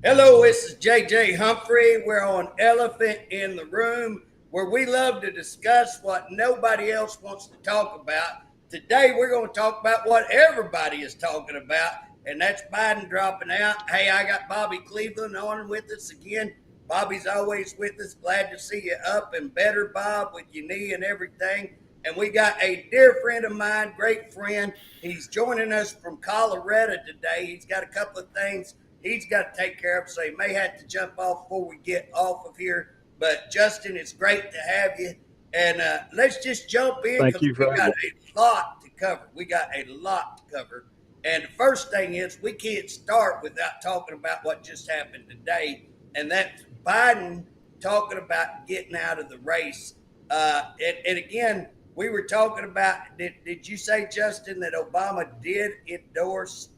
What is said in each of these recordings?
Hello, this is JJ Humphrey. We're on Elephant in the Room, where we love to discuss what nobody else wants to talk about, Today we're going to talk about what everybody is talking about, and that's Biden dropping out. Hey, I got Bobby Cleveland on with us again. Bobby's always with us. Glad to see you up and better, Bob, with your knee and everything. And we got a dear friend of mine, great friend. He's joining us from Colorado today. He's got a couple of things he's got to take care of, so he may have to jump off before we get off of here. But Justin, it's great to have you. And let's just jump in because we got a lot to cover. We got a lot to cover. And the first thing is we can't start without talking about what just happened today. And that's Biden talking about getting out of the race. And again, we were talking about, did you say, Justin, that Obama did endorse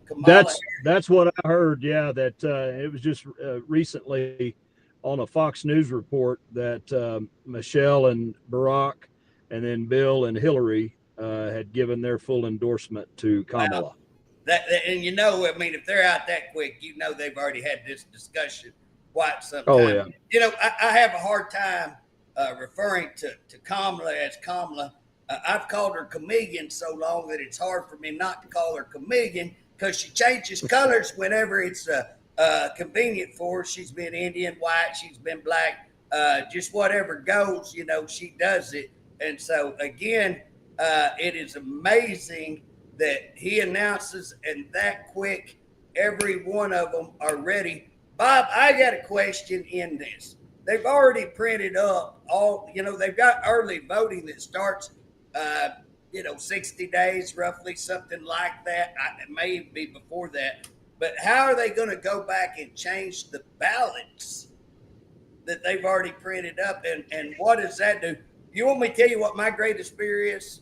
Kamala? That's what I heard, yeah, that it was just recently on a Fox News report that Michelle and Barack and then Bill and Hillary had given their full endorsement to Kamala. Wow. And I mean, if they're out that quick, they've already had this discussion quite some time. Oh, yeah. I have a hard time referring to Kamala as Kamala. I've called her chameleon so long that it's hard for me not to call her chameleon because she changes colors whenever it's convenient for her. She's been Indian, white, she's been black, just whatever goes, she does it. And so, again, it is amazing that he announces and that quick, every one of them are ready. Bob, I got a question in this. They've already printed up they've got early voting that starts, 60 days, roughly, something like that. It may be before that. But how are they going to go back and change the ballots that they've already printed up? And what does that do? You want me to tell you what my greatest fear is?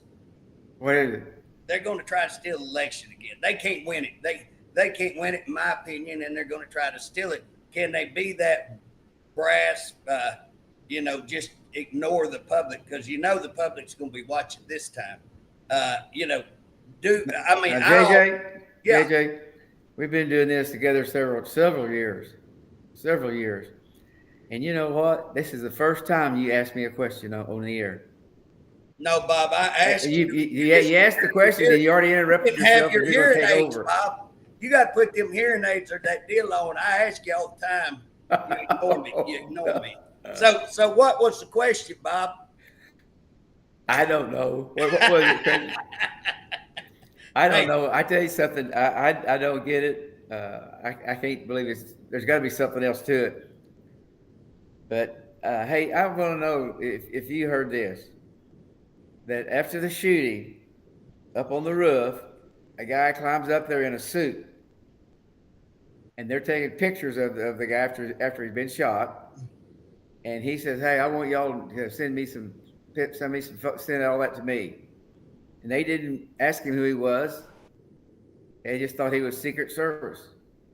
What is it? They're going to try to steal the election again. They can't win it. They can't win it, in my opinion, and they're going to try to steal it. Can they be that brass, just ignore the public? Because the public's going to be watching this time. JJ, we've been doing this together several years. And you know what? This is the first time you asked me a question on the air. No, Bob, I asked you. You asked the question and you already interrupted yourself. Have your hearing aids, Bob. You got to put them hearing aids or that deal on. I ask you all the time. You ignore me. So what was the question, Bob? I don't know. What was it? I don't know. I tell you something. I don't get it. I can't believe there's got to be something else to it. But hey, I want to know if you heard this. That after the shooting, up on the roof, a guy climbs up there in a suit, and they're taking pictures of the guy after he's been shot, and he says, "Hey, I want y'all to send all that to me," and they didn't ask him who he was; they just thought he was Secret Service.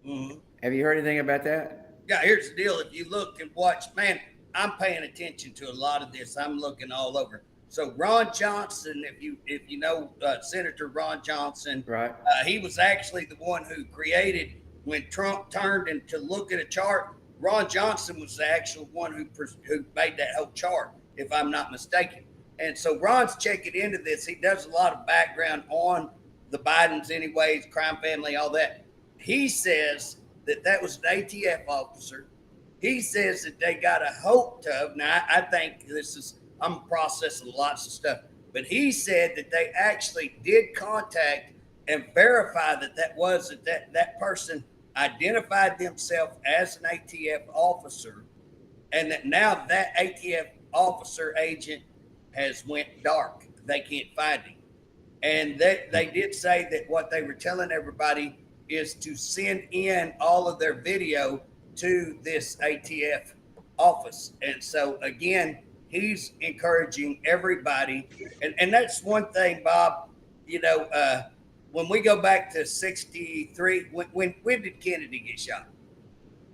Mm-hmm. Have you heard anything about that? Yeah, here's the deal. If you look and watch, man, I'm paying attention to a lot of this. I'm looking all over. So Ron Johnson, if you know Senator Ron Johnson, right? He was actually the one who created, when Trump turned and to look at a chart. Ron Johnson was the actual one who made that whole chart, if I'm not mistaken. And so Ron's checking into this. He does a lot of background on the Bidens, anyways, crime family, all that. He says that was an ATF officer. He says that they got a hope of. Now I think I'm processing lots of stuff, but he said that they actually did contact and verify that person identified themselves as an ATF officer, and that now that ATF officer agent has went dark. They can't find him. And they did say that what they were telling everybody is to send in all of their video to this ATF office. And so again, he's encouraging everybody. And that's one thing, Bob, when we go back to 63, when did Kennedy get shot?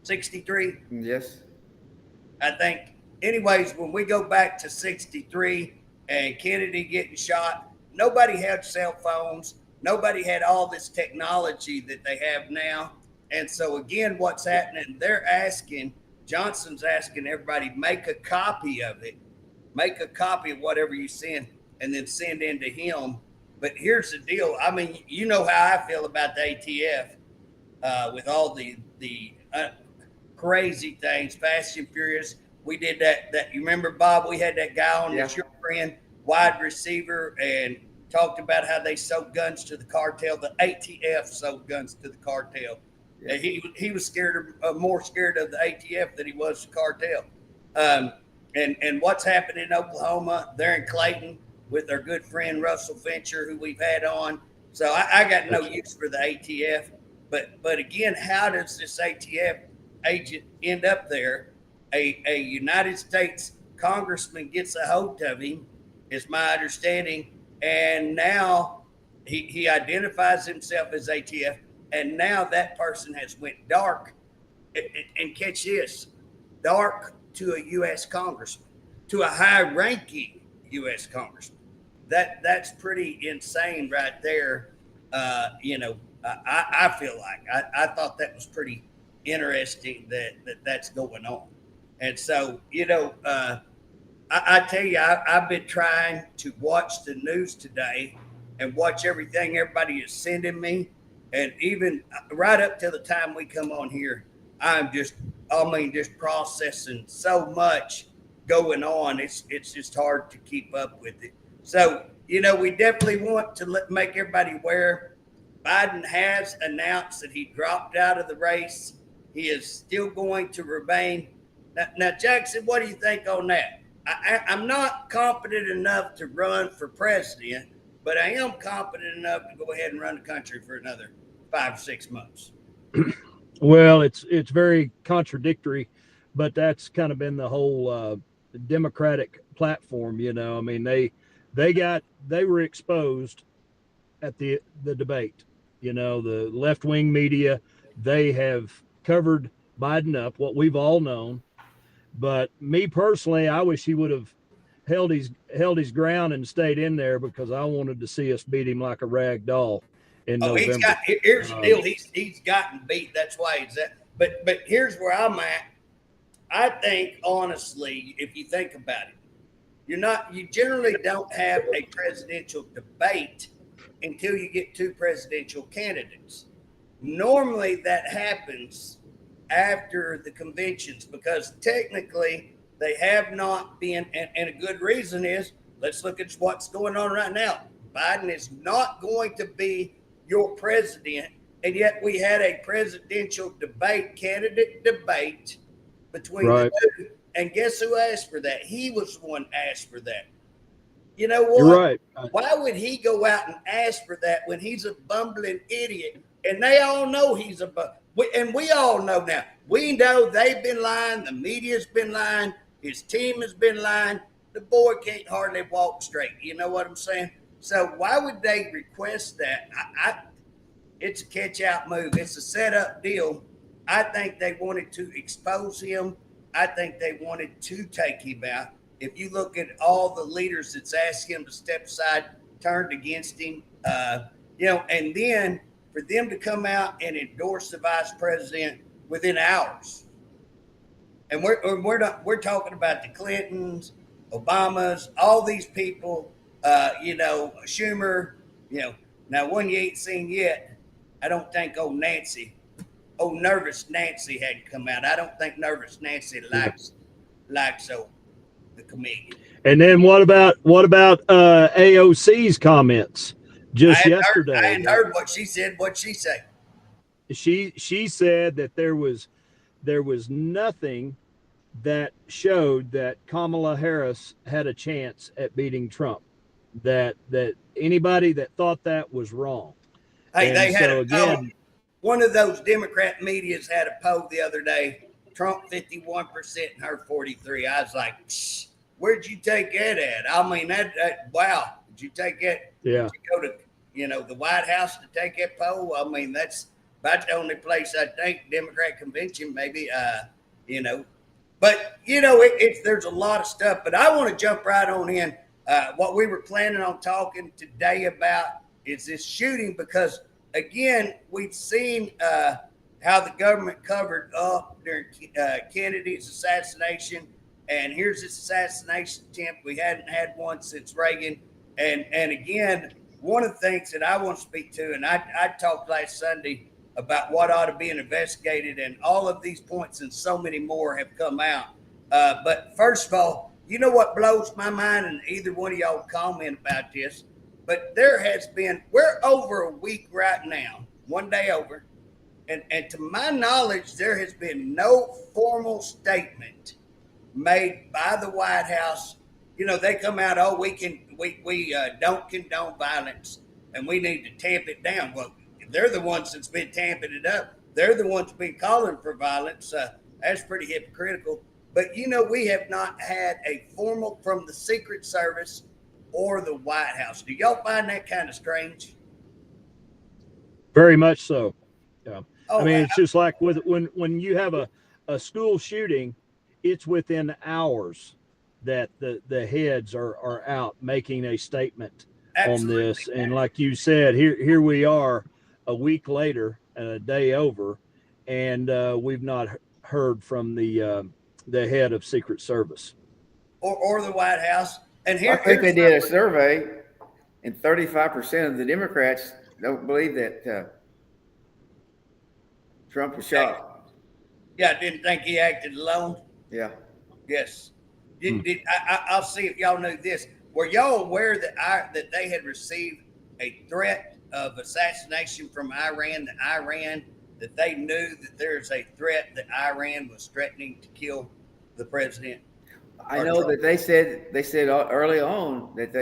63? Yes. I think. Anyways, when we go back to 63 and Kennedy getting shot, nobody had cell phones. Nobody had all this technology that they have now. And so again, what's happening, Johnson's asking everybody, make a copy of it. Make a copy of whatever you send. and then send into him. But here's the deal. I mean, you know how I feel about the ATF with all the crazy things, Fast and Furious. We did that. You remember, Bob? We had that guy on that's your friend, wide receiver, and talked about how they sold guns to the cartel. The ATF sold guns to the cartel. Yeah. He was scared more scared of the ATF than he was the cartel. And what's happening in Oklahoma? They're in Clayton with our good friend Russell Fincher, who we've had on. So I got no use for the ATF. But again, how does this ATF agent end up there? A United States congressman gets a hold of him, is my understanding, and now he identifies himself as ATF, and now that person has went dark, and catch this, dark to a U.S. congressman, to a high-ranking U.S. congressman. That's pretty insane right there. I feel like I thought that was pretty interesting that's going on. And so, I tell you, I've been trying to watch the news today and watch everything everybody is sending me. And even right up to the time we come on here, I'm just processing so much going on. It's just hard to keep up with it. So, we definitely want to make everybody aware. Biden has announced that he dropped out of the race. He is still going to remain. Now, Jackson, what do you think on that? I'm not confident enough to run for president, but I am confident enough to go ahead and run the country for another 5 or 6 months. Well, it's very contradictory, but that's kind of been the whole Democratic platform. I mean, they were exposed at the debate. The left-wing media, they have covered Biden up, what we've all known. But me personally, I wish he would have held his ground and stayed in there, because I wanted to see us beat him like a rag doll in November. Here's the deal. He's gotten beat. That's why he's at. But here's where I'm at. I think, honestly, if you think about it, you generally don't have a presidential debate until you get 2 presidential candidates. Normally that happens after the conventions, because technically they have not been, and a good reason is, let's look at what's going on right now. Biden is not going to be your president, and yet we had a presidential candidate debate between the two, and guess who asked for that? He was the one asked for that. You know what? You're right. Why would he go out and ask for that when he's a bumbling idiot? And they all know he's a and we all know now. We know they've been lying. The media's been lying. His team has been lying. The boy can't hardly walk straight. You know what I'm saying? So why would they request that? It's a catch-out move. It's a set-up deal. I think they wanted to expose him. I think they wanted to take him out. If you look at all the leaders that's asked him to step aside, turned against him, and then for them to come out and endorse the vice president within hours. And we're talking about the Clintons, Obamas, all these people, Schumer, Now, one you ain't seen yet, I don't think Nervous Nancy had come out. I don't think Nervous Nancy likes the comedian. And then what about AOC's comments just yesterday? I hadn't heard what she said. What'd she say? She said that there was nothing that showed that Kamala Harris had a chance at beating Trump. That anybody that thought that was wrong. Hey, and they had so again, one of those Democrat medias had a poll the other day. Trump 51% and her 43%. I was like, where'd you take that at? I mean, that wow. Did you take that? Yeah. Did you go to the White House to take that poll? I mean, that's about the only place I think Democrat convention maybe. But there's a lot of stuff. But I want to jump right on in. What we were planning on talking today about is this shooting, because again, we've seen how the government covered up during Kennedy's assassination, and here's this assassination attempt. We hadn't had one since Reagan, And again, one of the things that I want to speak to, and I talked last Sunday about what ought to be investigated, and all of these points and so many more have come out. But first of all, you know what blows my mind, and either one of y'all comment about this, but we're over a week right now, one day over, and to my knowledge, there has been no formal statement made by the White House. You know, they come out, oh, we don't condone violence, and we need to tamp it down. Well, they're the ones that's been tamping it up. They're the ones been calling for violence. That's pretty hypocritical. But, you know, we have not had a formal from the Secret Service or the White House. Do y'all find that kind of strange? Very much so. Yeah. Oh, I mean, it's just like when you have a school shooting, it's within hours that the heads are out making a statement absolutely. on this. And like you said, here we are a week later and a day over, and we've not heard from the head of Secret Service or the White House. And I think they did a survey, and 35% of the Democrats don't believe that Trump was shot. Yeah, I didn't think he acted alone. Yeah. Yes. I'll see if y'all knew this. Were y'all aware that they had received a threat of assassination from Iran? That they knew that there's a threat that Iran was threatening to kill the president? I know that they said early on that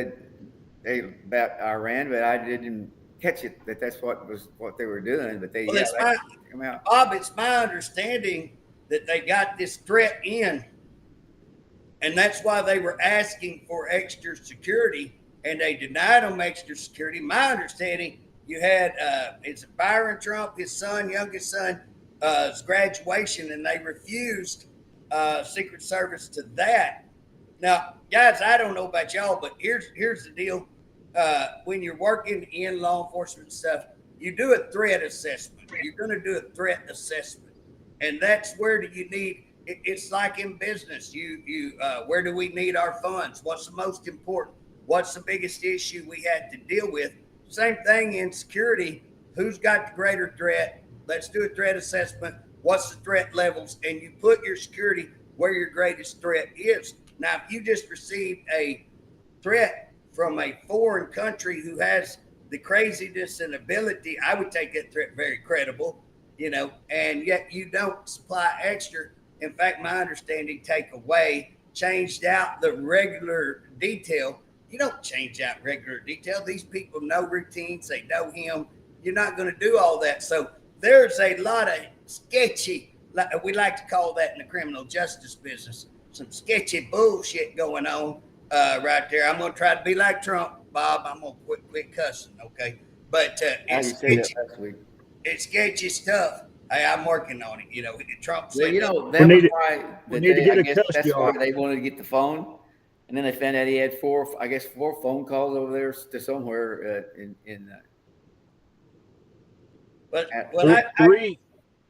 they about Iran, but I didn't catch it that's what they were doing. But come out. Bob, it's my understanding that they got this threat in, and that's why they were asking for extra security, and they denied them extra security. My understanding, you had it's Byron Trump, his youngest son, his graduation, and they refused Secret Service to that. Now, guys, I don't know about y'all, but here's the deal. When you're working in law enforcement stuff, you do a threat assessment. You're going to do a threat assessment, and that's where do you need. It's like in business. Where do we need our funds? What's the most important? What's the biggest issue we had to deal with? Same thing in security. Who's got the greater threat? Let's do a threat assessment. What's the threat levels? And you put your security where your greatest threat is. Now, if you just received a threat from a foreign country who has the craziness and ability, I would take that threat very credible, and yet you don't supply extra. In fact, my understanding, changed out the regular detail. You don't change out regular detail. These people know routines. They know him. You're not going to do all that. So there's a lot of sketchy, we like to call that in the criminal justice business, some sketchy bullshit going on right there. I'm going to try to be like Trump, Bob. I'm going to quit cussing, okay? But it's sketchy. It's sketchy stuff. Hey, I'm working on it. Trump said, that's why they wanted to get the phone. And then they found out he had four phone calls over there to somewhere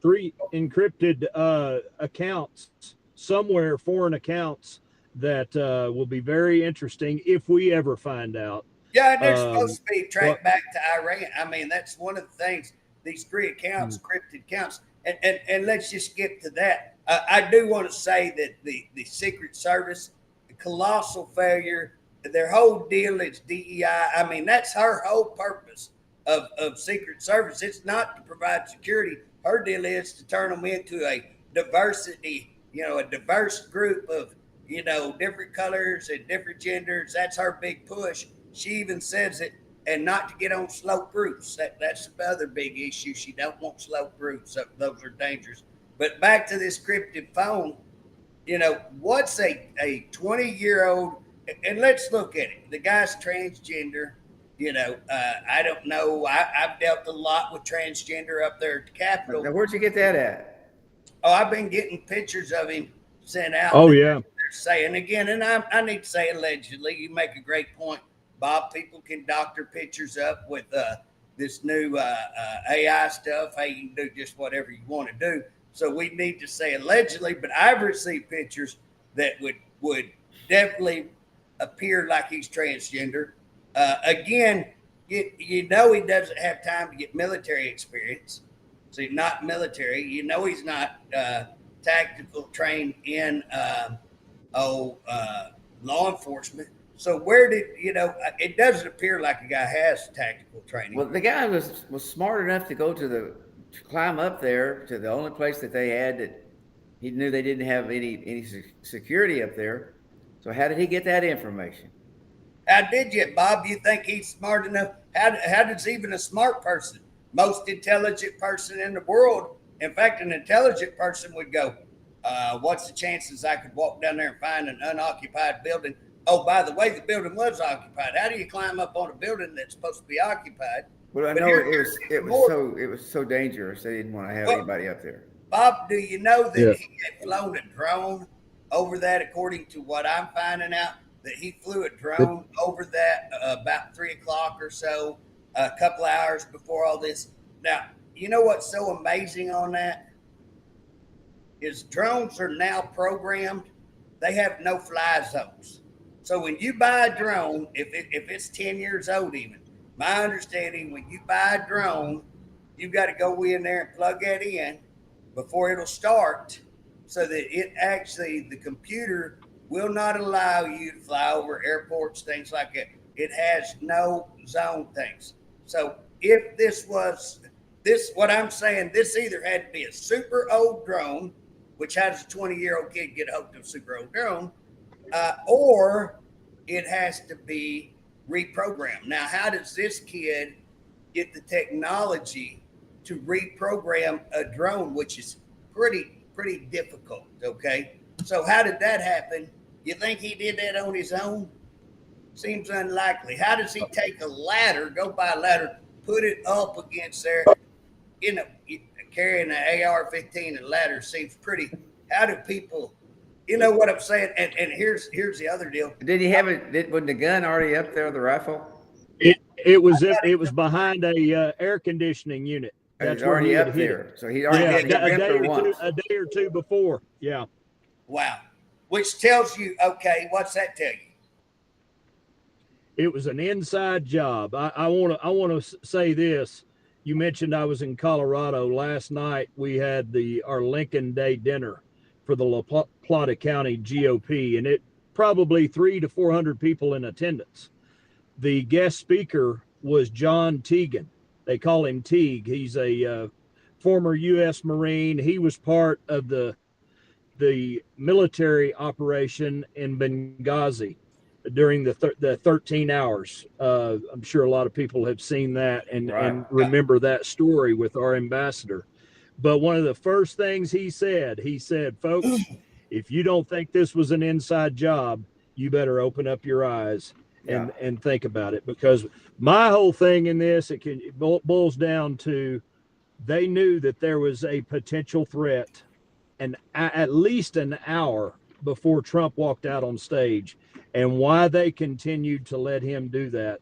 three encrypted accounts somewhere, foreign accounts that will be very interesting if we ever find out. Yeah, they're supposed to be tracked back to Iran. I mean, that's one of the things. These 3 accounts, encrypted accounts, and let's just skip to that. I do want to say that the Secret Service, the colossal failure, their whole deal is DEI. I mean, that's her whole purpose of Secret Service. It's not to provide security. Her deal is to turn them into a diversity, a diverse group of, different colors and different genders. That's her big push. She even says it. And not to get on slope roofs. That's the other big issue. She don't want slope roofs. Those are dangerous. But back to this encrypted phone, what's a 20-year-old, and let's look at it. The guy's transgender. I don't know. I've dealt a lot with transgender up there at the Capitol. Now, where'd you get that at? Oh, I've been getting pictures of him sent out. Oh, yeah. They're saying again, and I need to say allegedly, you make a great point. Bob, people can doctor pictures up with this new AI stuff. Hey, you can do just whatever you want to do. So we need to say allegedly, but I've received pictures that would definitely appear like he's transgender. Again, you know he doesn't have time to get military experience. So he's not military. You know he's not tactical trained in law enforcement. So where did it doesn't appear like a guy has tactical training. Well, the guy was smart enough to go to climb up there to the only place that they had that he knew they didn't have any security up there. So how did he get that information? How did you, Bob? You think he's smart enough? How does even a smart person, most intelligent person in the world, in fact, an intelligent person would go, what's the chances I could walk down there and find an unoccupied building? Oh, by the way, the building was occupied. How do you climb up on a building that's supposed to be occupied? Well, I know it was so dangerous. They didn't want to have anybody up there. Bob, do you know that he had flown a drone over that? According to what I'm finding out, that he flew a drone over that about 3:00 or so, a couple of hours before all this. Now, you know what's so amazing on that is drones are now programmed. They have no fly zones. So when you buy a drone, if it's 10 years old even, my understanding, when you buy a drone, you've got to go in there and plug that in before it'll start so that the computer will not allow you to fly over airports, things like that. It has no zone things. So if what I'm saying, this either had to be a super old drone, which has a 20-year-old kid get hooked to a super old drone, or it has to be reprogrammed. Now, how does this kid get the technology to reprogram a drone, which is pretty difficult, okay? So how did that happen? You think he did that on his own? Seems unlikely. How does he take a ladder, go buy a ladder, put it up against there? Carrying an AR-15 and ladder seems pretty. How do people, you know what I'm saying? And here's the other deal. Did he have it? Was the gun already up there, the rifle? It was behind a air conditioning unit. That's already up there. So he already had a day or two before. Yeah. Wow. Which tells you, okay, what's that tell you? It was an inside job. I want to say this. You mentioned I was in Colorado last night. We had our Lincoln Day dinner for the La Plata County GOP, and it probably 300 to 400 people in attendance. The guest speaker was John Teagan. They call him Teague. He's a former U.S. Marine. He was part of the military operation in Benghazi during the 13 hours. I'm sure a lot of people have seen that and remember that story with our ambassador. But one of the first things he said, folks, if you don't think this was an inside job, you better open up your eyes and think about it. Because my whole thing in this, it boils down to they knew that there was a potential threat and at least an hour before Trump walked out on stage, and why they continued to let him do that.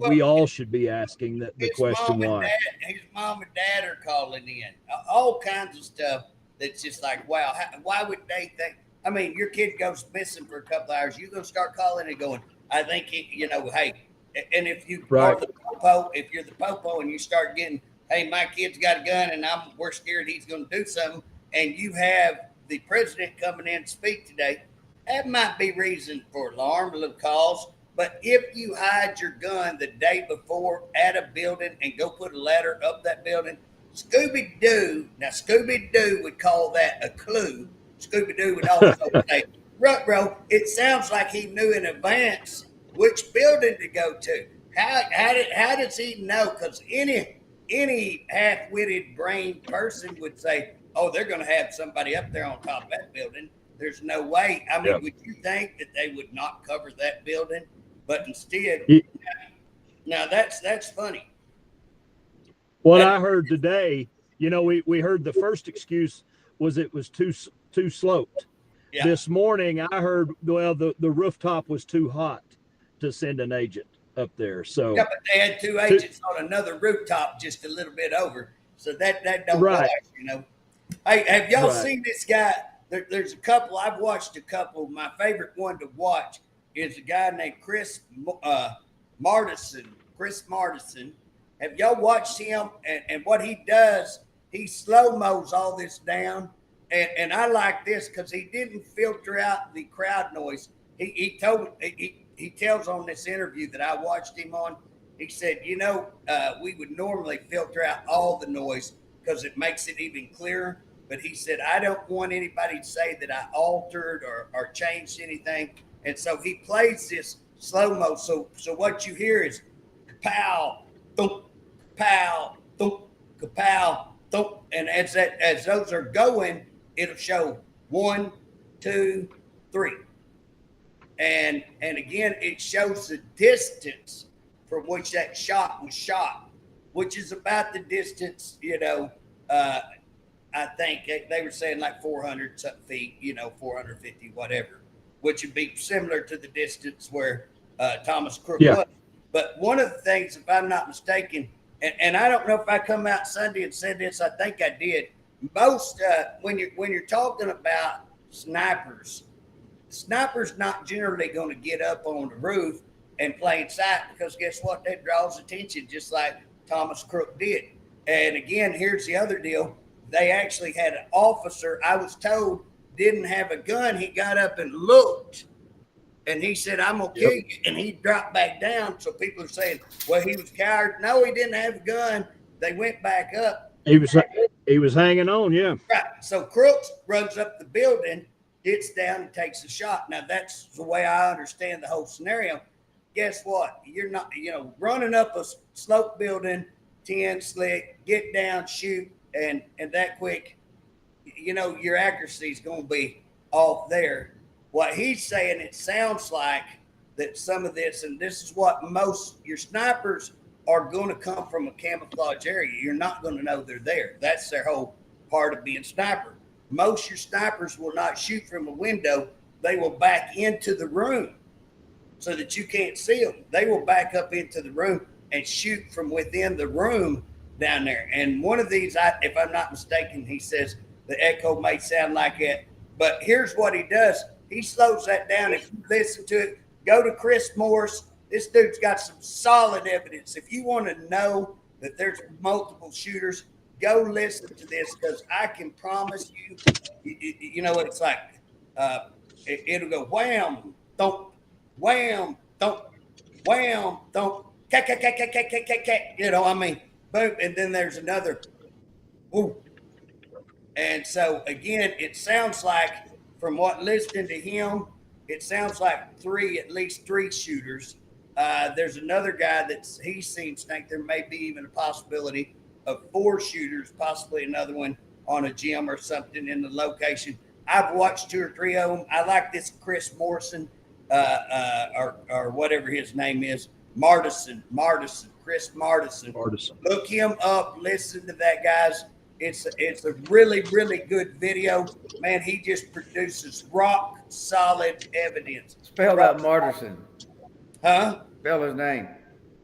We all should be asking the question why. His mom and dad are calling in. All kinds of stuff that's just like, wow, why would they think? I mean, your kid goes missing for a couple hours. You're going to start calling and going, I think, hey, and if you are the popo, if you're the popo and you start getting, hey, my kid's got a gun and we're scared he's going to do something, and you have the president coming in to speak today, that might be reason for alarm, a little cause. But if you hide your gun the day before at a building and go put a ladder up that building, Scooby-Doo would call that a clue. Scooby-Doo would also say, bro, it sounds like he knew in advance which building to go to. How does he know? Because any half-witted brain person would say, oh, they're going to have somebody up there on top of that building. There's no way. I mean, would you think that they would not cover that building? But instead, now that's funny. What I heard today, we heard the first excuse was it was too sloped. Yeah. This morning, I heard, the rooftop was too hot to send an agent up there. So yeah, but they had two agents on another rooftop just a little bit over. So that don't work, Hey, have y'all seen this guy? There's a couple. I've watched a couple. My favorite one to watch is a guy named Chris Chris Martison. Have y'all watched him? And what he does, he slow-mos all this down. And I like this because he didn't filter out the crowd noise. He tells on this interview that I watched him on, he said, we would normally filter out all the noise because it makes it even clearer. But he said, I don't want anybody to say that I altered or changed anything. And so he plays this slow-mo. So what you hear is kapow, thump, kapow, thump, kapow, thump. And as those are going, it'll show 1, 2, 3. And again, it shows the distance from which that shot was shot, which is about the distance, I think they were saying like 400 feet, 450, whatever, which would be similar to the distance where Thomas Crook was. But one of the things, if I'm not mistaken, and I don't know if I come out Sunday and said this, I think I did. Most when you're talking about snipers not generally going to get up on the roof and play in sight because guess what? That draws attention, just like Thomas Crook did. And again, here's the other deal. They actually had an officer, I was told, didn't have a gun. He got up and looked, and he said, I'm going to kill you. And he dropped back down. So people are saying, well, he was coward. No, he didn't have a gun. They went back up. He was hanging on, yeah. Right. So Crooks runs up the building, gets down and takes a shot. Now, that's the way I understand the whole scenario. Guess what? You're not, running up a slope building, 10 slick, get down, shoot, and that quick, your accuracy is going to be off there. What he's saying, it sounds like that some of this, and this is what most your snipers are going to come from a camouflage area. You're not going to know they're there. That's their whole part of being sniper. Most your snipers will not shoot from a window. They will back into the room so that you can't see them. They will back up into the room and shoot from within the room down there. And one of these, if I'm not mistaken, he says the echo may sound like it, but here's what he does. He slows that down. If you listen to it, go to Chris Morris. This dude's got some solid evidence. If you want to know that there's multiple shooters, go listen to this because I can promise you, it's like it'll go wham, thump, wham, thump, wham, thump, cat, boom, and then there's another, ooh. And so again, it sounds like, from what listening to him, it sounds like at least three shooters. There's another guy he seems to think there may be even a possibility of 4 shooters, possibly another one on a gym or something in the location. I've watched 2 or 3 of them. I like this Chris Morrison, or whatever his name is, Chris Martison. Look him up. Listen to that, guys. It's a really, really good video. Man, he just produces rock solid evidence. Spell out Martison. Huh? Spell his name.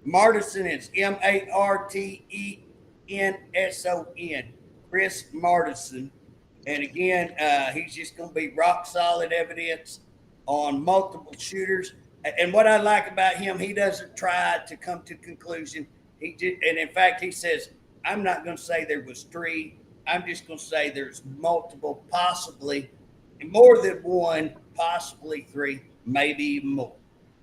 Martison is Martenson. Chris Martison. And again, he's just going to be rock solid evidence on multiple shooters. And what I like about him, he doesn't try to come to conclusion. And in fact, he says, I'm not going to say there was 3. I'm just going to say there's multiple, possibly more than 1, possibly 3, maybe even more.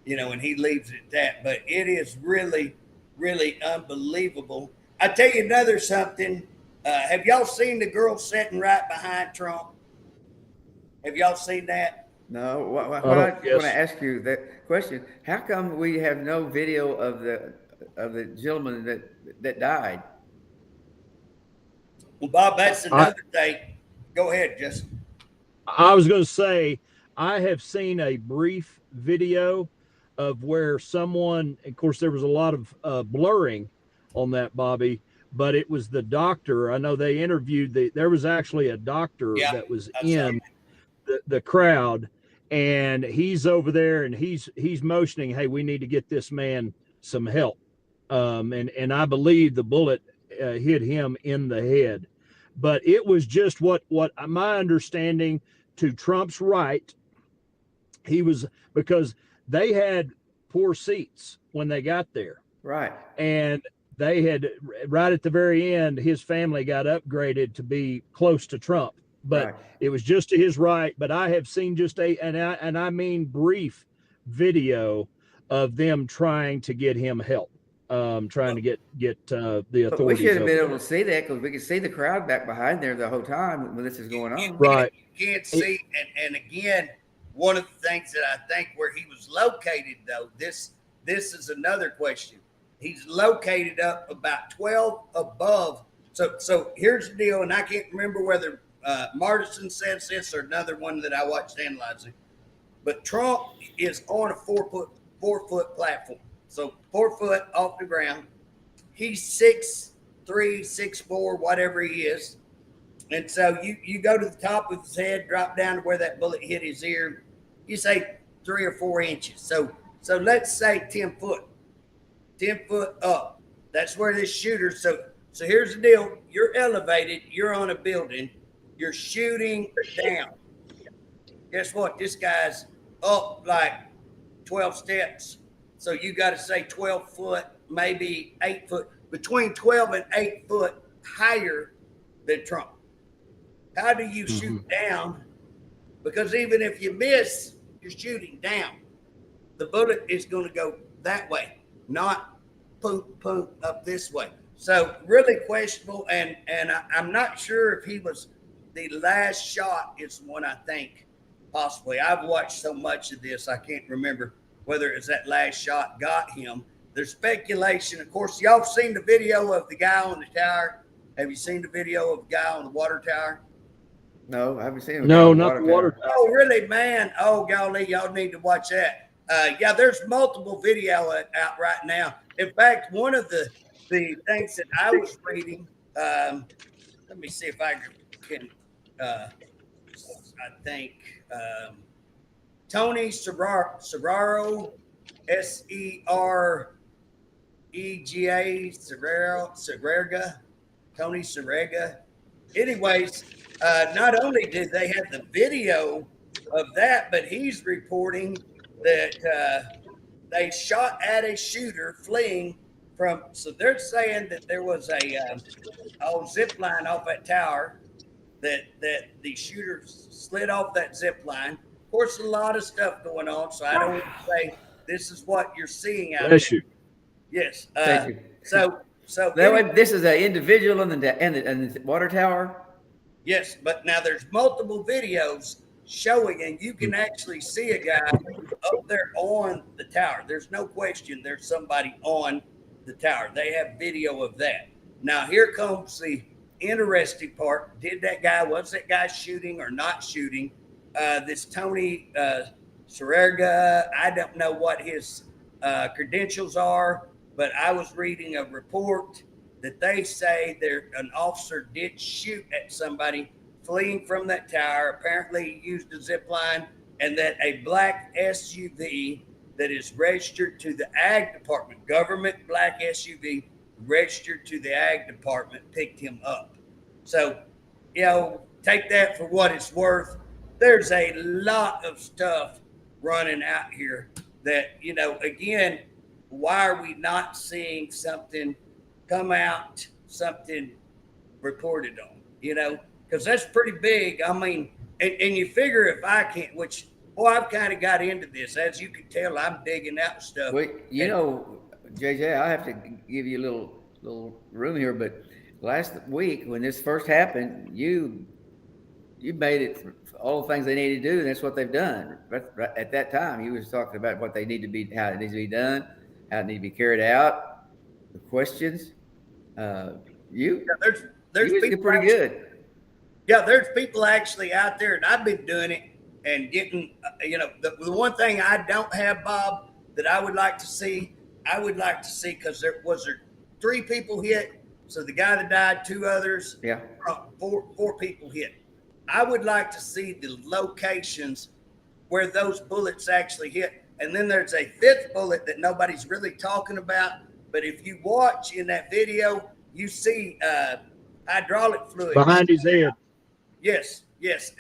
And he leaves it at that. But it is really, really unbelievable. I tell you another something. Have y'all seen the girl sitting right behind Trump? Have y'all seen that? No. I want to ask you that question. How come we have no video of the gentleman that died? Well, Bob, that's another thing. Go ahead, Justin. I was going to say, I have seen a brief video of where someone, of course, there was a lot of blurring on that, Bobby, but it was the doctor. I know they interviewed there was actually a doctor that was in the crowd, and he's over there and he's motioning, hey, we need to get this man some help. And I believe the bullet hit him in the head. But it was just what my understanding, to Trump's right, he was, because they had poor seats when they got there. Right. And they had, right at the very end, his family got upgraded to be close to Trump, but Right. it was just to his right. But I have seen just and I mean brief video of them trying to get him help, trying to get the But we authorities. should have been over able to see that because we could see the crowd back behind there the whole time when this is going on. Right. You can't see, and again, one of the things that I think where he was located, though, this is another question. He's located up about 12 above. So here's the deal, and I can't remember whether Martinson says this or another one that I watched analyzing. But Trump is on a 4 foot platform, so 4 foot off the ground. He's 6'3", 6'4", whatever he is. And so you go to the top of his head, drop down to where that bullet hit his ear. You say 3 or 4 inches. So let's say 10 foot. 10 foot up. That's where this shooter. So here's the deal. You're elevated. You're on a building. You're shooting down. Guess what? This guy's up like 12 steps. So you got to say 12 foot, maybe 8 foot, between 12 and 8 foot higher than Trump. How do you shoot down? Because even if you miss, you're shooting down. The bullet is going to go that way, not boom, boom, up this way. So really questionable, and I'm not sure if he was the last shot is one I think possibly. I've watched so much of this, I can't remember whether it's that last shot got him. There's speculation. Of course, y'all have seen the video of the guy on the tower. Have you seen the video of the guy on the water tower? No, I haven't seen him. No, not the water tower. Oh, really, man? Oh, golly, y'all need to watch that. Yeah, there's multiple video out right now. In fact, one of the things that I was reading, let me see if I can, I think, Tony Serraro, Serrega, Tony Serrega. Anyways, not only did they have the video of that, but he's reporting that they shot at a shooter fleeing from. So they're saying that there was a old zip line off that tower that the shooter slid off that zip line. Of course, a lot of stuff going on, so I don't want to say this is what you're seeing out there. Yes. Thank you. So that way, this is an individual in the water tower. Yes, but now there's multiple videos showing, and you can actually see a guy up there on the tower. There's no question there's somebody on the tower. They have video of that. Now here comes the interesting part. Was that guy shooting or not shooting? This Tony Serrega, I don't know what his credentials are, but I was reading a report that they say an officer did shoot at somebody fleeing from that tower. Apparently he used a zip line, and that a black SUV that is registered to the Ag Department, government black SUV registered to the Ag Department, picked him up. So, take that for what it's worth. There's a lot of stuff running out here that, again, why are we not seeing something come out, something reported on, because that's pretty big. I mean, and you figure if I can't, which, I've kind of got into this. As you can tell, I'm digging out stuff. Well, JJ, I have to give you a little room here, but last week when this first happened, you made it all the things they needed to do, and that's what they've done. But at that time, you was talking about what they need to be, how it needs to be done, how it needs to be carried out, the questions. There's You people pretty good. Yeah, there's people actually out there, and I've been doing it and getting, the one thing I don't have, Bob, that I would like to see, because there was 3 people hit. So the guy that died, 2 others, Yeah. 4 people hit. I would like to see the locations where those bullets actually hit. And then there's a 5th bullet that nobody's really talking about. But if you watch in that video, you see hydraulic fluid behind his head. Yes,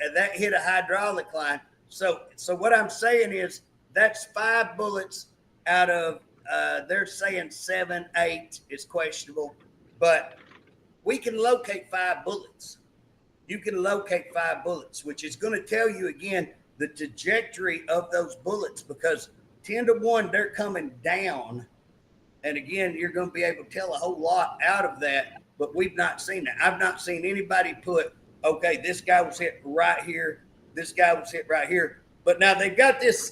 and that hit a hydraulic line. So what I'm saying is that's 5 bullets out of they're saying 7, 8 is questionable, but we can locate 5 bullets. You can locate 5 bullets, which is going to tell you again the trajectory of those bullets, because 10 to 1 they're coming down, and again you're going to be able to tell a whole lot out of that. But we've not seen that. I've not seen anybody put, okay, this guy was hit right here, this guy was hit right here. But now they've got this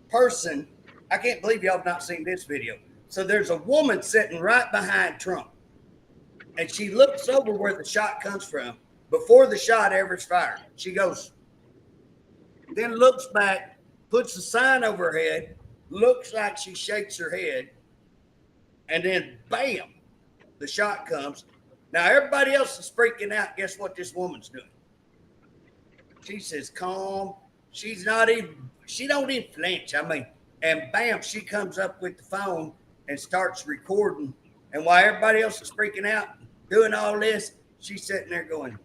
person. I can't believe y'all have not seen this video. So there's a woman sitting right behind Trump, and she looks over where the shot comes from before the shot ever is fired. She goes, then looks back, puts a sign over her head, looks like she shakes her head, and then bam, the shot comes. Now everybody else is freaking out. Guess what this woman's doing? She says, calm. She don't even flinch. I mean, and bam, she comes up with the phone and starts recording. And while everybody else is freaking out, doing all this, she's sitting there going.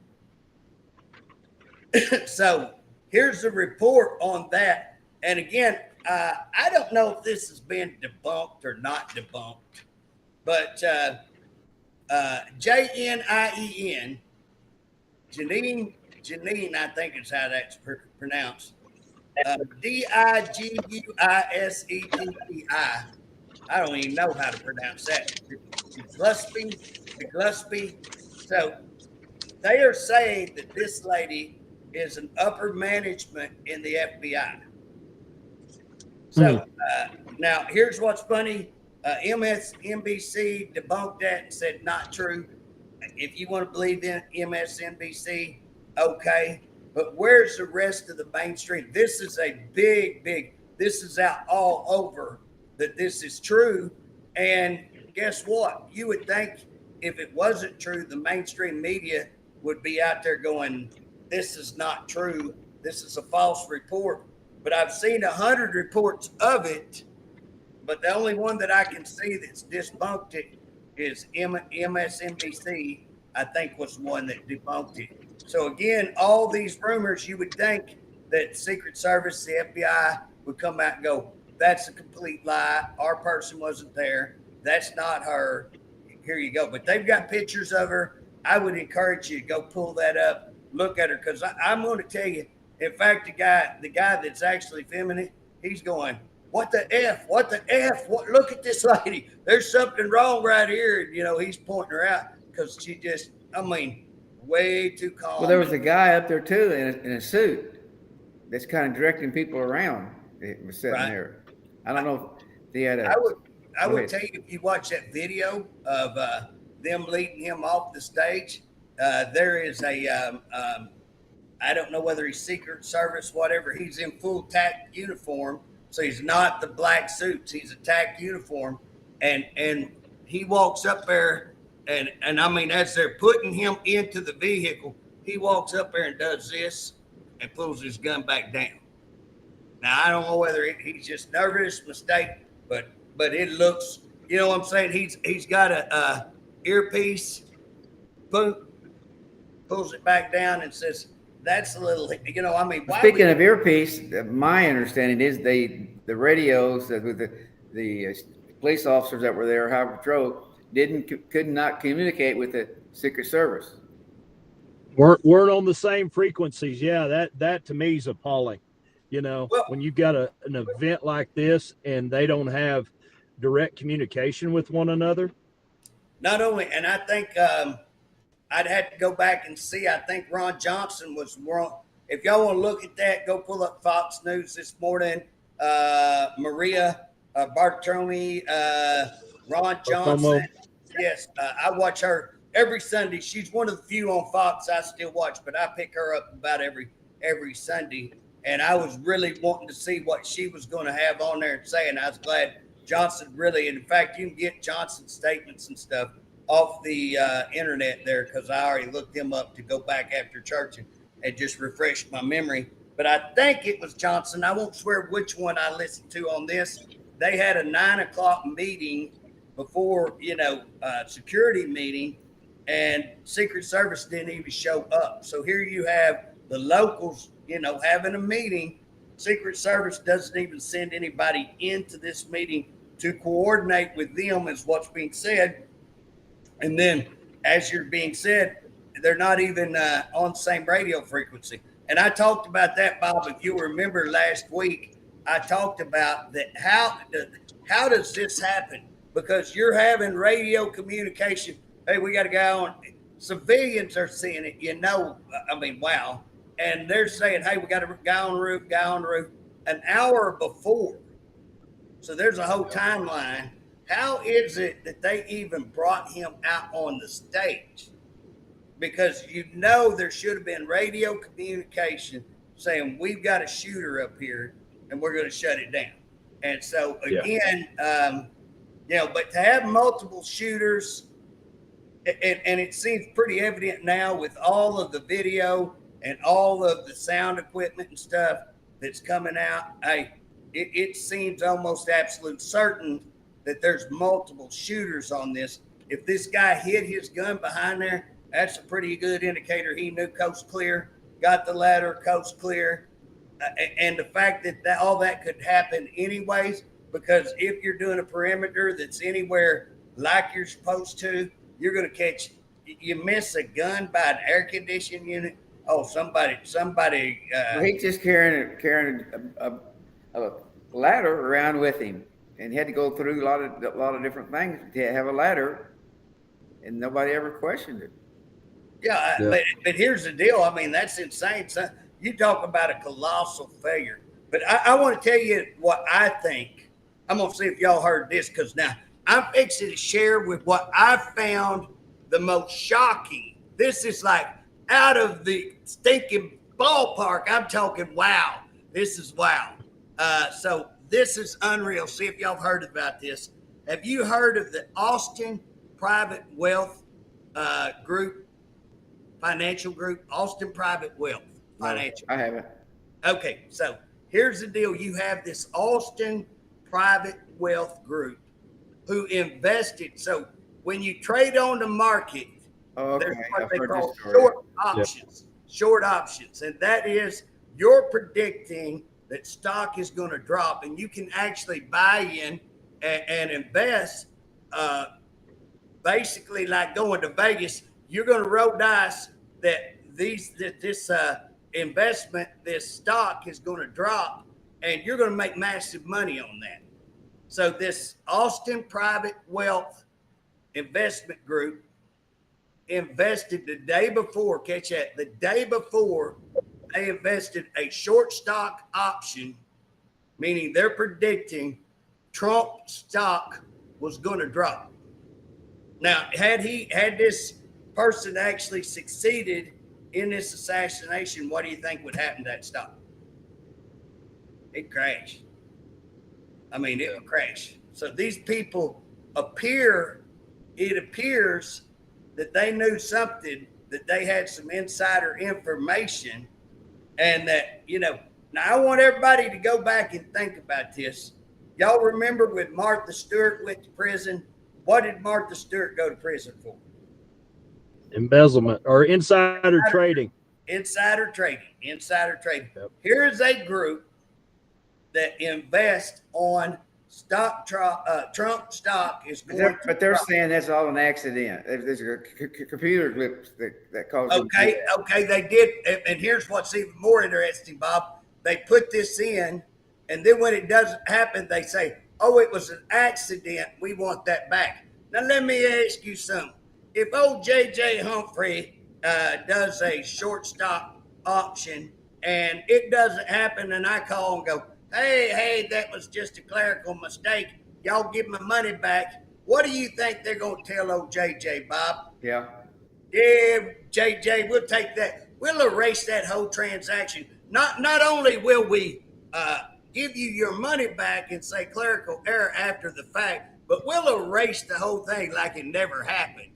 So here's the report on that. And again, I don't know if this has been debunked or not debunked, but J-N-I-E-N, Janine, I think is how that's pronounced. D-I-G-U-I-S-E-T-T-I. I don't even know how to pronounce that. Gillespie. So they are saying that this lady is an upper management in the FBI. So now here's what's funny. MSNBC debunked that and said not true. If you want to believe in MSNBC, okay. But where's the rest of the mainstream? This is a big, this is out all over that this is true. And guess what? You would think if it wasn't true, the mainstream media would be out there going, this is not true. This is a false report. But I've seen 100 reports of it. But the only one that I can see that's debunked it is MSNBC, I think was the one that debunked it. So again, all these rumors, you would think that Secret Service, the FBI would come out and go, that's a complete lie. Our person wasn't there. That's not her. Here you go. But they've got pictures of her. I would encourage you to go pull that up, look at her, because I'm going to tell you, in fact, the guy that's actually filming it, he's going, what the F? What the F? What? Look at this lady. There's something wrong right here. And, he's pointing her out because she just, way too calm. Well, there was a guy up there too in a suit that's kind of directing people around. It was sitting there. I don't know if they had a. I would tell you, if you watch that video of them leading him off the stage, there is a, I don't know whether he's Secret Service, whatever. He's in full TAC uniform. So he's not the black suits. He's a TAC uniform. And he walks up there and as they're putting him into the vehicle, he walks up there and does this and pulls his gun back down. Now, I don't know whether he's just nervous, mistake, but it looks, you know what I'm saying? He's got a earpiece, pulls it back down and says, that's a little, Speaking of earpiece, my understanding is the radios with the police officers that were there, Highway Patrol, could not communicate with the Secret Service. Weren't on the same frequencies. Yeah, that to me is appalling. When you've got an event like this and they don't have direct communication with one another. Not only, and I think I'd have to go back and see. I think Ron Johnson was wrong. If y'all want to look at that, go pull up Fox News this morning. Maria Bartiromo, Ron Johnson. Yes, I watch her every Sunday. She's one of the few on Fox I still watch, but I pick her up about every Sunday. And I was really wanting to see what she was going to have on there and say. And I was glad Johnson really, and in fact, you can get Johnson's statements and stuff off the internet there, because I already looked him up to go back after church and just refresh my memory. But I think it was Johnson. I won't swear which one I listened to on this. They had a 9:00 meeting before, security meeting, and Secret Service didn't even show up. So here you have the locals, having a meeting. Secret Service doesn't even send anybody into this meeting to coordinate with them is what's being said. And then as you're being said, they're not even on the same radio frequency. And I talked about that, Bob. If you remember last week, I talked about that. How does this happen? Because you're having radio communication. Hey, we got to go on. Civilians are seeing it, I mean, wow. And they're saying, hey, we got to go on the roof an hour before. So there's a whole timeline. How is it that they even brought him out on the stage? Because there should have been radio communication saying, we've got a shooter up here and we're going to shut it down. And so again, but to have multiple shooters, and it seems pretty evident now with all of the video and all of the sound equipment and stuff that's coming out, it seems almost absolute certain that there's multiple shooters on this. If this guy hid his gun behind there, that's a pretty good indicator he knew coast clear, got the ladder, coast clear. And the fact that all that could happen anyways, because if you're doing a perimeter that's anywhere like you're supposed to, you're going to catch, you miss a gun by an air conditioning unit. Oh, somebody. He's just carrying a ladder around with him, and he had to go through a lot of different things to have a ladder, and nobody ever questioned it. Yeah. But here's the deal. I mean, that's insane. So you talk about a colossal failure. But I want to tell you what I think. I'm going to see if y'all heard this, because now I'm fixing to share with what I found the most shocking. This is like out of the stinking ballpark. I'm talking, wow. This is wow. So this is unreal. See if y'all heard about this. Have you heard of the Austin Private Wealth Group? Financial group, Austin Private Wealth Financial. No, I haven't. Okay, so here's the deal. You have this Austin Private Wealth Group who invested. So when you trade on the market, there's what they call short options. Yep. Short options. And that is you're predicting that stock is going to drop, and you can actually buy in and invest basically like going to Vegas. You're going to roll dice that this investment, this stock is going to drop, and you're going to make massive money on that. So this Austin Private Wealth Investment Group invested the day before, catch that, the day before they invested a short stock option, meaning they're predicting Trump stock was going to drop. Now, had this person actually succeeded in this assassination, what do you think would happen to that stock? It crashed. I mean, it would crash. So these people it appears that they knew something, that they had some insider information, and that, now I want everybody to go back and think about this. Y'all remember when Martha Stewart went to prison? What did Martha Stewart go to prison for? Embezzlement or insider trading. Insider trading. Yep. Here is a group that invests on stock. Trump stock is going but they're saying that's all an accident. There's a computer glitch that caused Okay, they did. And here's what's even more interesting, Bob. They put this in, and then when it doesn't happen, they say, oh, it was an accident. We want that back. Now, let me ask you something. If old J.J. Humphrey does a short stock auction and it doesn't happen, and I call and go, hey, that was just a clerical mistake. Y'all give my money back. What do you think they're going to tell old J.J., Bob? Yeah, J.J., we'll take that. We'll erase that whole transaction. Not only will we give you your money back and say clerical error after the fact, but we'll erase the whole thing like it never happened.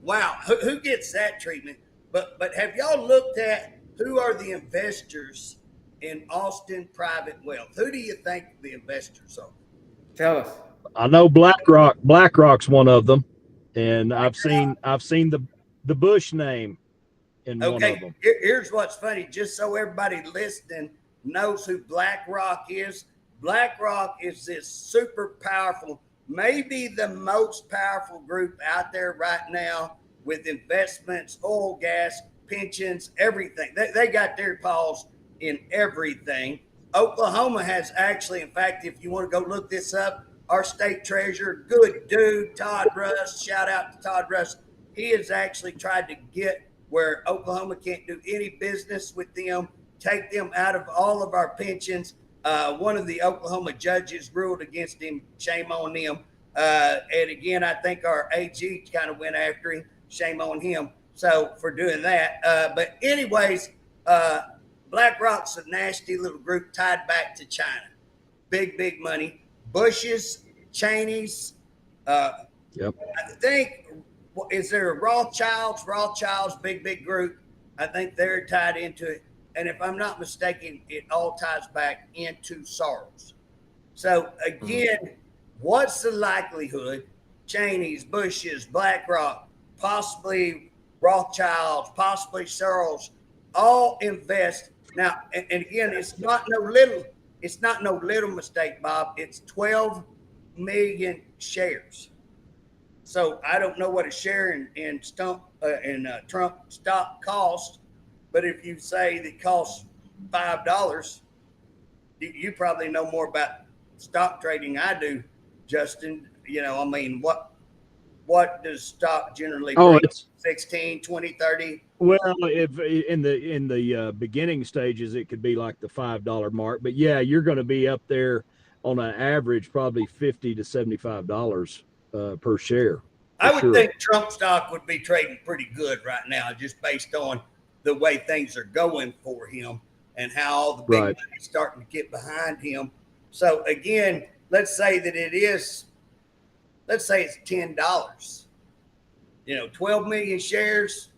Wow, who gets that treatment? But have y'all looked at who are the investors in Austin Private Wealth? Who do you think the investors are? Tell us. I know BlackRock. BlackRock's one of them, and I've seen the Bush name in one of them. Here's what's funny, just so everybody listening knows who BlackRock is. BlackRock is this super powerful, maybe the most powerful group out there right now with investments, oil, gas, pensions, everything. They got their paws in everything. Oklahoma has actually, in fact, if you want to go look this up, our state treasurer, good dude, Todd Russ, shout out to Todd Russ. He has actually tried to get where Oklahoma can't do any business with them, take them out of all of our pensions. One of the Oklahoma judges ruled against him. Shame on them. And again, I think our AG kind of went after him. Shame on him. So for doing that. But anyways, BlackRock's a nasty little group tied back to China. Big money. Bushes, Cheneys. Yep. I think, is there a Rothschilds, big group. I think they're tied into it. And if I'm not mistaken, it all ties back into Soros. So again, what's the likelihood Cheneys, Bushes, BlackRock, possibly Rothschilds, possibly Soros, all invest now? And again, it's not no little mistake, Bob. It's 12 million shares. So I don't know what a share in Trump stock costs, but if you say that costs $5, you probably know more about stock trading I do, Justin. You know, I mean, what does stock generally bring? It's 16, 20, 30? Well, if in the beginning stages, it could be like the $5 mark, but yeah, you're going to be up there on an average, probably $50 to $75 per share. I would think Trump stock would be trading pretty good right now, just based on the way things are going for him and how all the big money's starting to get behind him. So again, let's say it's $10. 12 million shares.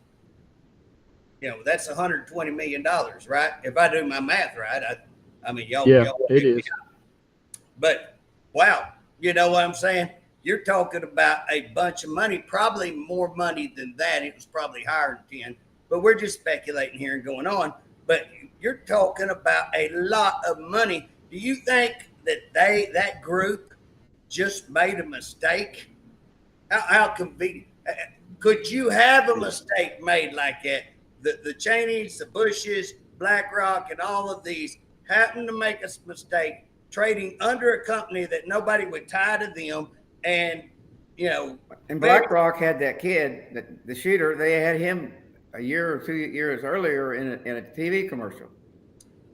That's $120 million, right? If I do my math right. I mean, y'all. It is. But wow, you know what I'm saying? You're talking about a bunch of money, probably more money than that. It was probably higher than 10, but we're just speculating here and going on. But you're talking about a lot of money. Do you think that that group just made a mistake? How convenient. Could you have a mistake made like that? The Cheneys, the Bushes, BlackRock, and all of these happen to make a mistake trading under a company that nobody would tie to them. And, and BlackRock had that kid, the shooter, they had him a year or 2 years earlier in a TV commercial.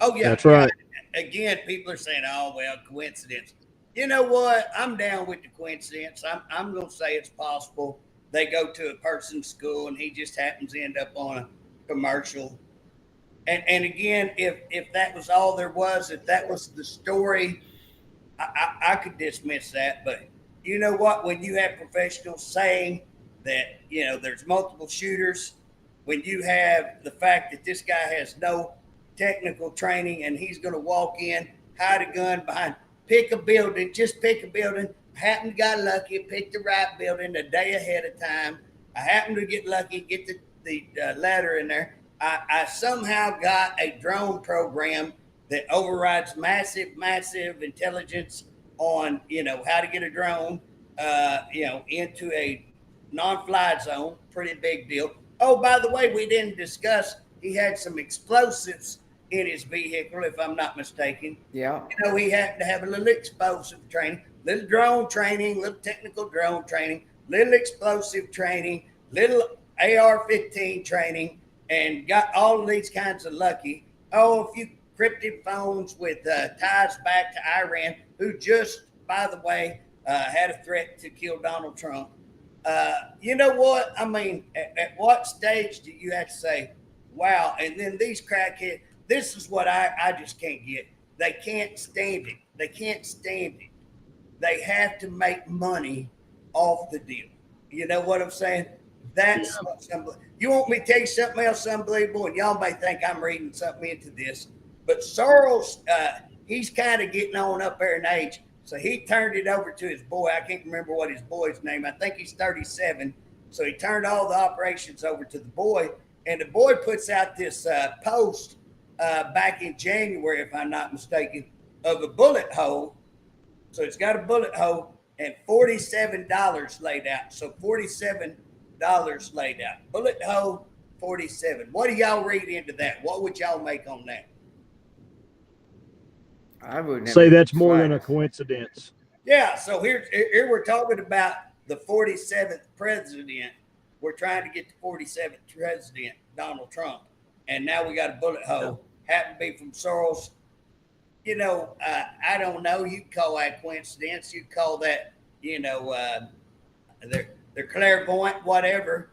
Oh, yeah. That's right. Again, people are saying, oh, well, coincidence. You know what? I'm down with the coincidence. I'm going to say it's possible. They go to a person's school and he just happens to end up on a commercial. And again, if that was all there was, if that was the story, I could dismiss that. But you know what? When you have professionals saying that, there's multiple shooters, when you have the fact that this guy has no technical training and he's going to walk in, hide a gun behind, pick a building, happen to got lucky, pick the right building a day ahead of time. I happened to get lucky, get the ladder in there. I somehow got a drone program that overrides massive intelligence on, how to get a drone, into a non-fly zone. Pretty big deal. Oh, by the way, we didn't discuss, he had some explosives in his vehicle, if I'm not mistaken. Yeah. He happened to have a little explosive training, little drone training, little technical drone training, little explosive training, little AR-15 training, and got all of these kinds of lucky. Oh, a few cryptic phones with ties back to Iran, who just, by the way, had a threat to kill Donald Trump. You know what? I mean, at what stage do you have to say, wow, and then these crackheads, this is what I just can't get. They can't stand it. They have to make money off the deal. You know what I'm saying? That's what's unbelievable. You want me to tell you something else unbelievable? And y'all may think I'm reading something into this, but Soros, he's kind of getting on up there in age. So he turned it over to his boy. I can't remember what his boy's name. I think he's 37. So he turned all the operations over to the boy. And the boy puts out this post back in January, if I'm not mistaken, of a bullet hole. So it's got a bullet hole and $47 laid out. So $47 laid out. Bullet hole, 47. What do y'all read into that? What would y'all make on that? I wouldn't say that's more than a coincidence. Yeah, so here we're talking about the 47th president. We're trying to get the 47th president, Donald Trump. And now we got a bullet hole. Happened to be from Soros. You know, I don't know. You call that coincidence. You call that, you know, they're clairvoyant, whatever.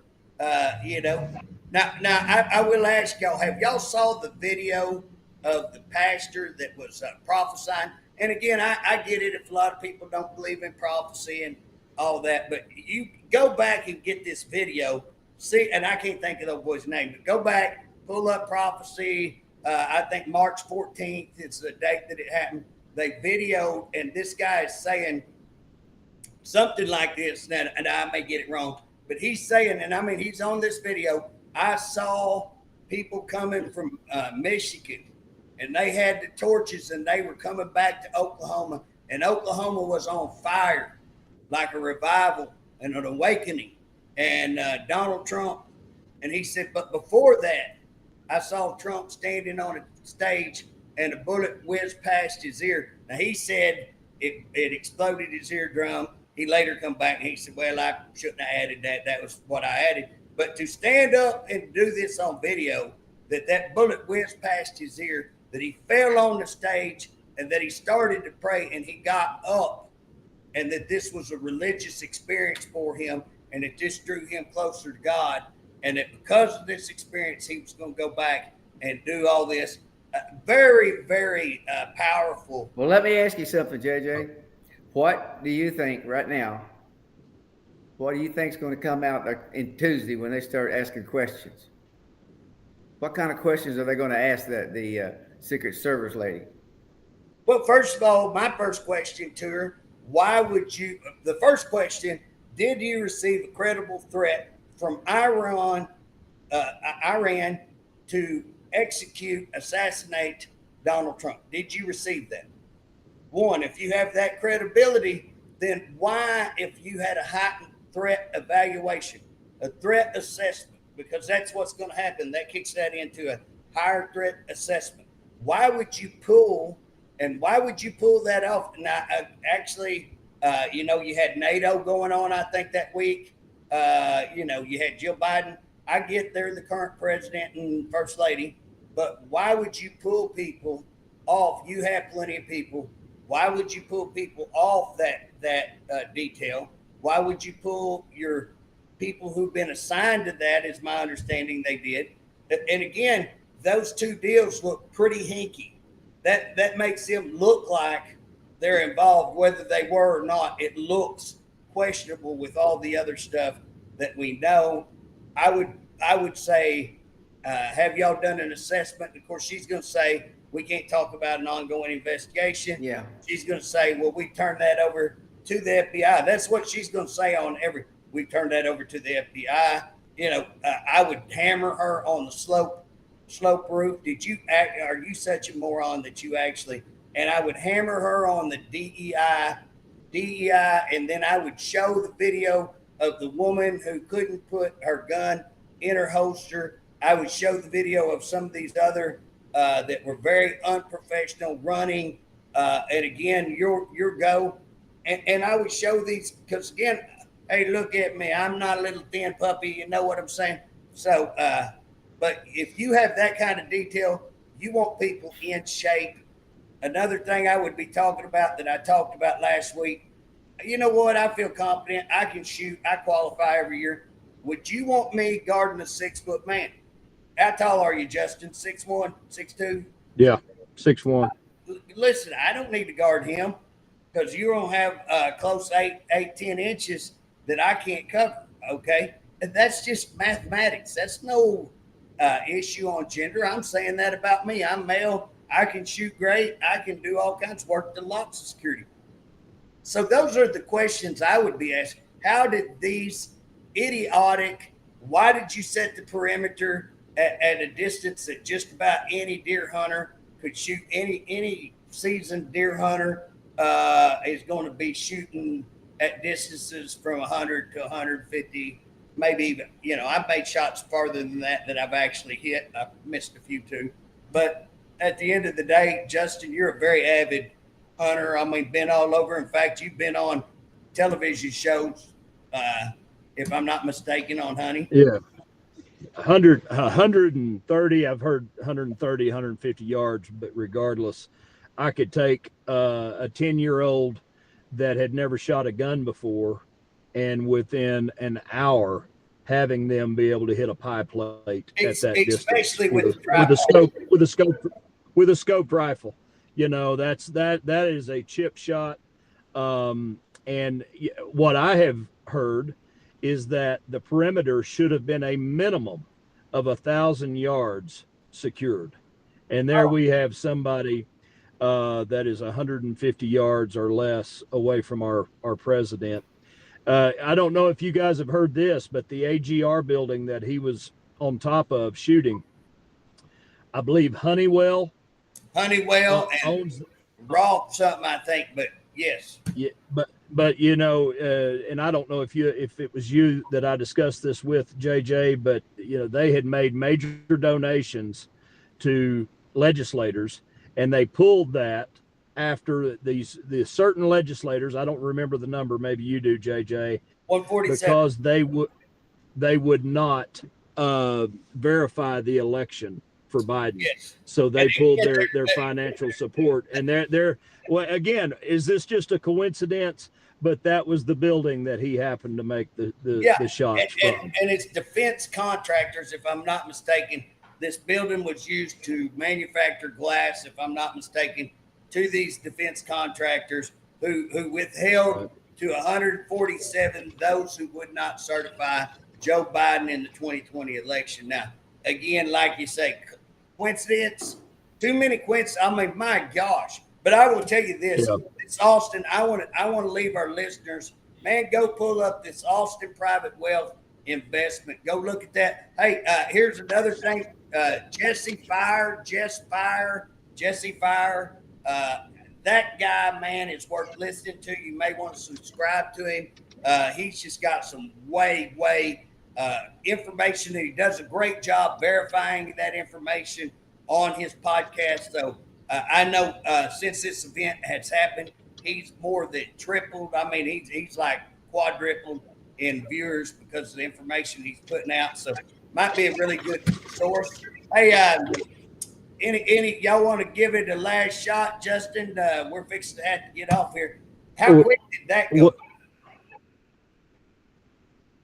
You know. Now I will ask y'all, have y'all saw the video of the pastor that was prophesying? And again, I get it if a lot of people don't believe in prophecy and all that, but you go back and get this video. See, and I can't think of the boy's name, but go back, pull up prophecy. I think March 14th is the date that it happened. They videoed, and this guy is saying something like this, and I may get it wrong, but he's saying, and I mean, he's on this video. I saw people coming from Michigan, and they had the torches, and they were coming back to Oklahoma, and Oklahoma was on fire, like a revival and an awakening. And Donald Trump, and he said, but before that, I saw Trump standing on a stage, and a bullet whizzed past his ear. Now, he said it exploded his eardrum. He later come back and he said, well, I shouldn't have added that. That was what I added. But to stand up and do this on video, that bullet whizzed past his ear, that he fell on the stage, and that he started to pray, and he got up, and that this was a religious experience for him, and it just drew him closer to God, and that because of this experience, he was going to go back and do all this. Very, very powerful. Well, let me ask you something, JJ. What do you think right now? What do you think is going to come out in Tuesday when they start asking questions? What kind of questions are they going to ask the Secret Service lady? Well, first of all, my first question to her, the first question, did you receive a credible threat from Iran to assassinate Donald Trump? Did you receive that? One, if you have that credibility, then why, if you had a heightened threat evaluation, a threat assessment, because that's what's going to happen, that kicks that into a higher threat assessment. Why would you pull that off? Now, actually, you know, you had NATO going on, I think, that week. You know, you had Jill Biden. I get they're the current president and first lady, but why would you pull people off? You have plenty of people. Why would you pull people off that detail? Why would you pull your people who've been assigned to that, is my understanding they did. And again, those two deals look pretty hinky. That makes them look like they're involved, whether they were or not. It looks questionable with all the other stuff that we know. I would say, have y'all done an assessment? Of course, she's going to say, we can't talk about an ongoing investigation. Yeah. She's going to say, well, we turned that over to the FBI. That's what she's going to say on we turned that over to the FBI. You know, I would hammer her on the slope roof. Are you such a moron that you actually, and I would hammer her on the DEI, and then I would show the video of the woman who couldn't put her gun in her holster. I would show the video of some of these other that were very unprofessional running. And again, your go. And I would show these, because again, hey, look at me. I'm not a little thin puppy. You know what I'm saying? So, but if you have that kind of detail, you want people in shape. Another thing I would be talking about that I talked about last week, you know what? I feel confident. I can shoot. I qualify every year. Would you want me guarding a 6-foot man? How tall are you, Justin? 6'1", 6'2"? Yeah, 6'1". Listen, I don't need to guard him, because you don't have close 10 inches that I can't cover, okay? And that's just mathematics. That's no issue on gender. I'm saying that about me. I'm male. I can shoot great. I can do all kinds of work, to lots of security. So those are the questions I would be asking. How did these why did you set the perimeter at a distance that just about any deer hunter could shoot any seasoned deer hunter is going to be shooting at distances from 100 to 150, maybe even, you know, I've made shots farther than that I've actually hit. I've missed a few too. But at the end of the day, Justin, you're a very avid hunter. I mean, been all over. In fact, you've been on television shows, if I'm not mistaken, on hunting. Yeah. 130, I've heard 130, 150 yards, but regardless, I could take a 10-year-old that had never shot a gun before, and within an hour having them be able to hit a pie plate at that distance, especially with a scoped rifle. You know, that is a chip shot. And what I have heard is that the perimeter should have been a minimum of 1,000 yards secured. And there we have somebody that is 150 yards or less away from our president. I don't know if you guys have heard this, but the AGR building that he was on top of shooting, I believe Honeywell and Raw something, I think, but yes. Yeah, but you know, and I don't know if it was you that I discussed this with, JJ, but you know, they had made major donations to legislators, and they pulled that after the certain legislators, I don't remember the number, maybe you do, JJ, 147, because they would not verify the election for Biden. Yes. So they pulled their financial support, and they're well, again, is this just a coincidence? But that was the building that he happened to make the shots from. And it's defense contractors, if I'm not mistaken. This building was used to manufacture glass, if I'm not mistaken, to these defense contractors who withheld to 147 those who would not certify Joe Biden in the 2020 election. Now, again, like you say, coincidence, too many coincidences. I mean, my gosh. But I will tell you this, It's Austin. I want to leave our listeners, man, go pull up this Austin Private Wealth Investment. Go look at that. Hey, here's another thing. Jesse Fire. That guy, man, is worth listening to. You may want to subscribe to him. He's just got some way information, and he does a great job verifying that information on his podcast. So I know since this event has happened, he's more than tripled. I mean, he's like quadrupled in viewers because of the information he's putting out. So might be a really good source. Hey, any y'all want to give it a last shot, Justin? We're fixing to have to get off here. How quick did that go?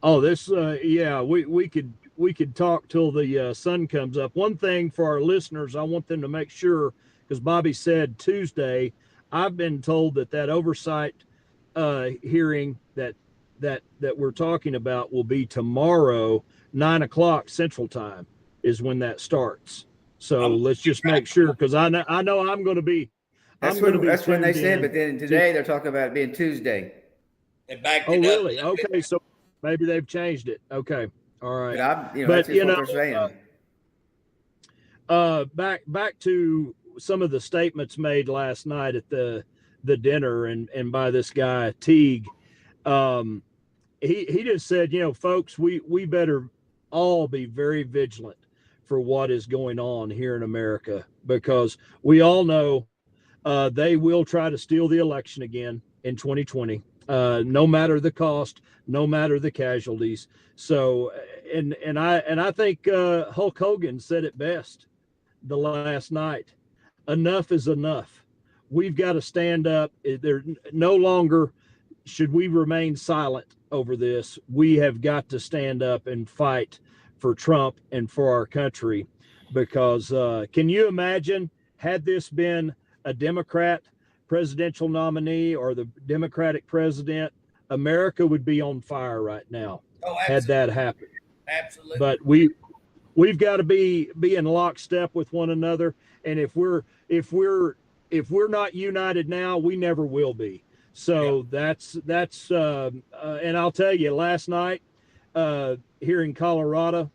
Oh, this we could talk till the sun comes up. One thing for our listeners, I want them to make sure, because Bobby said Tuesday, I've been told that oversight hearing that we're talking about will be tomorrow, 9:00 Central Time is when that starts. So let's just make sure, because I know I'm going to be. That's when they said, but then today they're talking about it being Tuesday. Oh, really? Okay, so maybe they've changed it. Okay, all right. That's just what they're saying. Back to some of the statements made last night at the dinner and by this guy Teague. He just said, folks, we better all be very vigilant for what is going on here in America, because we all know they will try to steal the election again in 2020, no matter the cost, no matter the casualties. So, and I think Hulk Hogan said it best the last night. Enough is enough. We've got to stand up. There no longer should we remain silent over this. We have got to stand up and fight for Trump and for our country, because can you imagine, had this been a Democrat presidential nominee or the Democratic president, America would be on fire right now. Had that happened. Absolutely. But we've got to be in lockstep with one another, and if we're not united now, we never will be. So that's and I'll tell you, last night here in Colorado,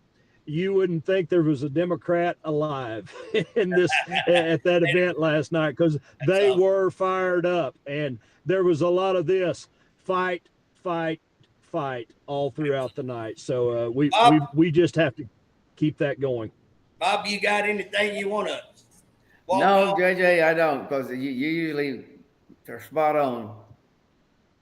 you wouldn't think there was a Democrat alive at that event last night, because they were fired up, and there was a lot of this fight all throughout the night. So we just have to keep that going. Bob, you got anything you want to? No, JJ, I don't, because you usually are spot on.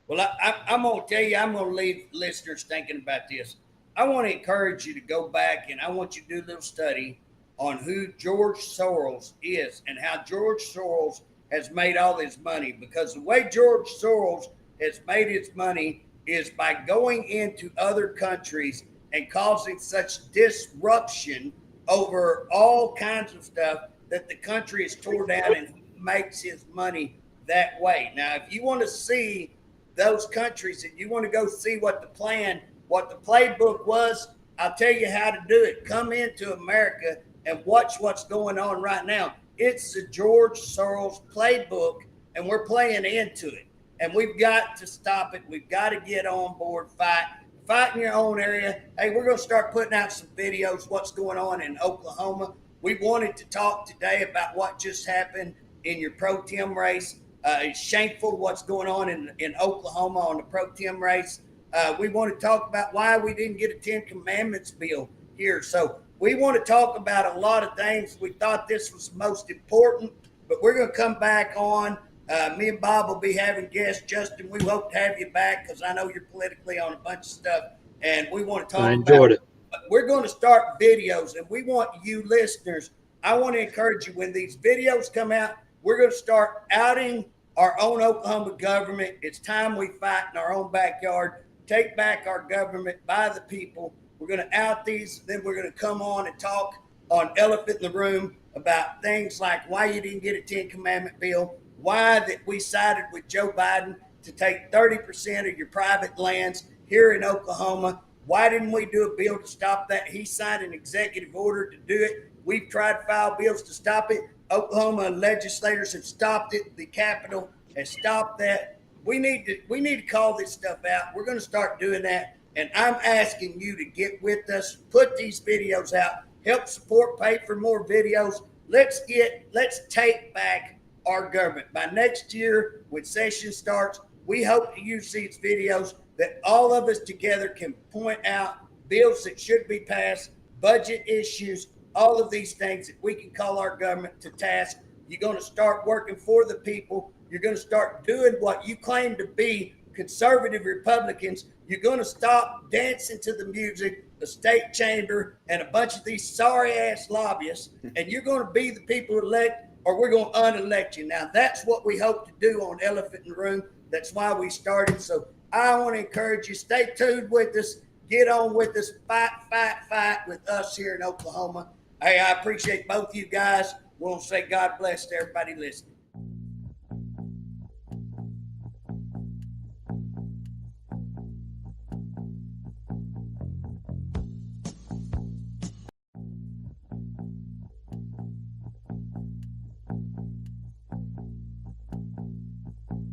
Well, I'm going to tell you, I'm going to leave listeners thinking about this. I want to encourage you to go back, and I want you to do a little study on who George Soros is and how George Soros has made all his money. Because the way George Soros has made his money is by going into other countries and causing such disruption over all kinds of stuff that the country is tore down, and makes his money that way. Now, if you want to see those countries and you want to go see what the playbook was, I'll tell you how to do it. Come into America and watch what's going on right now. It's the George Soros playbook, and we're playing into it. And we've got to stop it. We've got to get on board, fight in your own area. Hey, we're going to start putting out some videos, what's going on in Oklahoma. We wanted to talk today about what just happened in your pro tem race. It's shameful what's going on in Oklahoma on the pro tem race. We want to talk about why we didn't get a 10 Commandments bill here. So we want to talk about a lot of things. We thought this was most important, but we're going to come back on. Me and Bob will be having guests. Justin, we hope to have you back, because I know you're politically on a bunch of stuff, and we want to talk I enjoyed it. We're going to start videos, and we want you listeners. I want to encourage you, when these videos come out, we're going to start outing our own Oklahoma government. It's time we fight in our own backyard, take back our government by the people. We're going to out these, then we're going to come on and talk on Elephant in the Room about things like why you didn't get a 10 Commandment bill, why that we sided with Joe Biden to take 30% of your private lands here in Oklahoma. Why didn't we do a bill to stop that? He signed an executive order to do it. We've tried to file bills to stop it. Oklahoma legislators have stopped it. The Capitol has stopped that. We need to call this stuff out. We're going to start doing that. And I'm asking you to get with us, put these videos out, help support, pay for more videos. Let's take back our government. By next year, when session starts, we hope to use these videos that all of us together can point out bills that should be passed, budget issues, all of these things that we can call our government to task. You're going to start working for the people. You're going to start doing what you claim to be conservative Republicans. You're going to stop dancing to the music, the state chamber, and a bunch of these sorry-ass lobbyists, and you're going to be the people who elect, or we're going to unelect you. Now, that's what we hope to do on Elephant in the Room. That's why we started. So I want to encourage you, stay tuned with us, get on with us, fight with us here in Oklahoma. Hey, I appreciate both you guys. We'll say God bless to everybody listening.